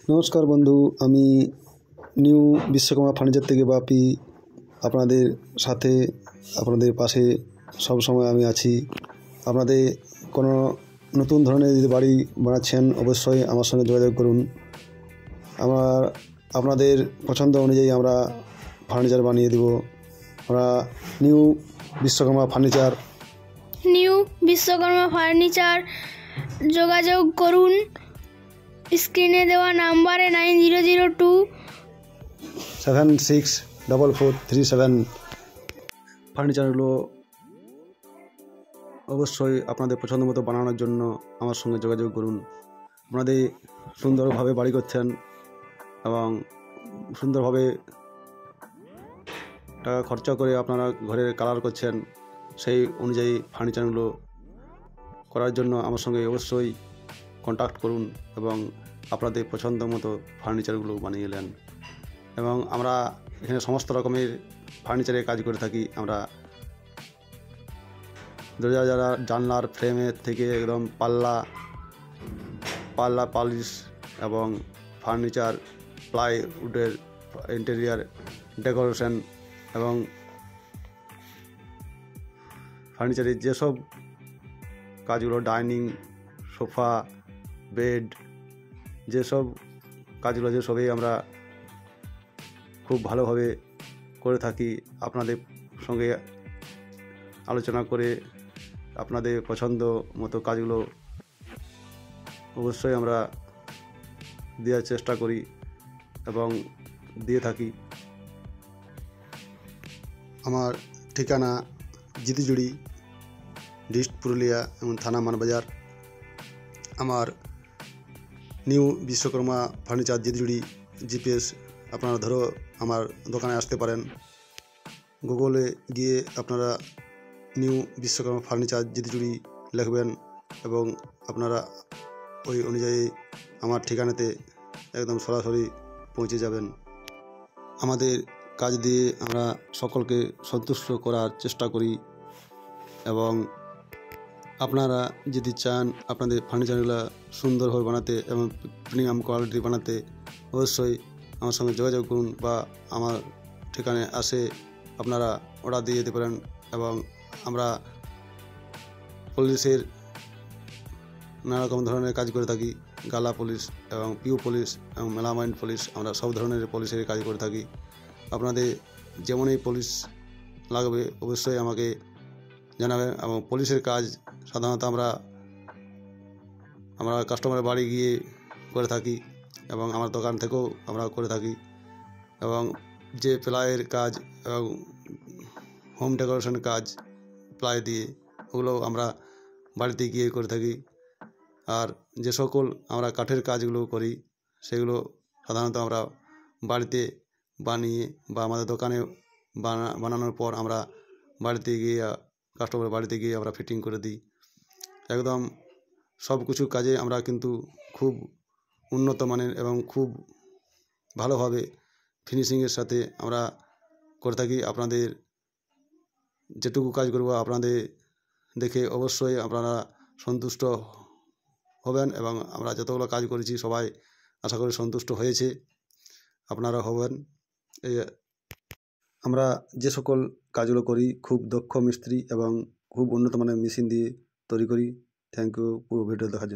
নমস্কার বন্ধু, আমি নিউ বিশ্বকর্মা ফার্নিচার থেকে বাপি আপনাদের সাথে, আপনাদের পাশে সব সময় আমি আছি। আপনাদের কোনো নতুন ধরনের যদি বাড়ি বানাচ্ছেন অবশ্যই আমার সঙ্গে যোগাযোগ করুন। আপনাদের পছন্দ অনুযায়ী আমরা ফার্নিচার বানিয়ে দেব। আমরা নিউ বিশ্বকর্মা ফার্নিচার যোগাযোগ করুন। স্ক্রিনে দেওয়া নাম্বারে 9002764437 ফার্নিচারগুলো অবশ্যই আপনাদের পছন্দ মতো বানানোর জন্য আমার সঙ্গে যোগাযোগ করুন। আপনাদের সুন্দরভাবে বাড়ি করছেন এবং সুন্দরভাবে টাকা খরচা করে আপনারা ঘরের কালার করছেন, সেই অনুযায়ী ফার্নিচারগুলো করার জন্য আমার সঙ্গে অবশ্যই কন্ট্যাক্ট করুন এবং আপনাদের পছন্দ মতো ফার্নিচারগুলো বানিয়ে নেন। এবং আমরা এখানে সমস্ত রকমের ফার্নিচারের কাজ করে থাকি। আমরা দরজা জানলার ফ্রেমের থেকে একদম পাল্লা পালিশ এবং ফার্নিচার, প্লাইউডের ইন্টেরিয়ার ডেকোরেশন এবং ফার্নিচারের যেসব কাজগুলো, ডাইনিং, সোফা, বেড, যেসব কাজগুলো যেসবই আমরা খুব ভালোভাবে করে থাকি, আপনাদের সঙ্গে আলোচনা করে আপনাদের পছন্দ মতো কাজগুলো অবশ্যই আমরা দেওয়ার চেষ্টা করি এবং দিয়ে থাকি। আমার ঠিকানা জিতিজুড়ি, ডিস্ট্রিক্ট পুরুলিয়া এবং থানা মানবাজার। আমার নিউ বিশ্বকর্মা ফার্নিচার জিতিজুড়ি জিপিএস আপনারা ধরো আমার দোকানে আসতে পারেন। গুগলে গিয়ে আপনারা নিউ বিশ্বকর্মা ফার্নিচার জিতিজুড়ি লিখবেন এবং আপনারা ওই অনুযায়ী আমার ঠিকানাতে একদম সরাসরি পৌঁছে যাবেন। আমাদের কাজ দিয়ে আমরা সকলকে সন্তুষ্ট করার চেষ্টা করি এবং আপনারা যদি চান আপনাদের ফার্নিচারগুলো সুন্দরভাবে বানাতে এবং প্রিমিয়াম কোয়ালিটি বানাতে, অবশ্যই আমার সঙ্গে যোগাযোগ করুন বা আমার ঠিকানায় আসে আপনারা অর্ডার দিয়ে যেতে পারেন। এবং আমরা পলিশের নানা রকম ধরনের কাজ করে থাকি। গালা পলিশ এবং পিউ পলিশ এবং মেলামাইন পলিশ, আমরা সব ধরনের পলিশের কাজ করে থাকি। আপনাদের যেমনই পলিশ লাগবে অবশ্যই আমাকে জানাবেন। এবং পলিশের কাজ সাধারণত আমরা কাস্টমারের বাড়ি গিয়ে করে থাকি এবং আমার দোকান থেকেও আমরা করে থাকি। এবং যে প্লাইয়ের কাজ এবং হোম ডেকোরেশন কাজ প্লাই দিয়ে, ওগুলো আমরা বাড়িতে গিয়ে করে থাকি। আর যে সকল আমরা কাঠের কাজগুলো করি সেগুলো সাধারণত আমরা বাড়িতে বানিয়ে বা আমাদের দোকানে বানানোর পর আমরা বাড়িতে গিয়ে কাস্টমারের বাড়িতে গিয়ে আমরা ফিটিং করে দিই। একদম সব কিছু কাজে আমরা কিন্তু খুব উন্নত মানের এবং খুব ভালোভাবে ফিনিশিংয়ের সাথে আমরা করে থাকি। আপনাদের যেটুকু কাজ করব আপনাদের দেখে অবশ্যই আপনারা সন্তুষ্ট হবেন এবং আমরা যতগুলো কাজ করেছি সবাই আশা করি সন্তুষ্ট হয়েছে, আপনারা হবেন। আমরা যে সকল কাজগুলো করি খুব দক্ষ মিস্ত্রি এবং খুব উন্নত মানের মেশিন দিয়ে তৈরি করি। থ্যাংক ইউ পুরো ভিডিও দেখার জন্য।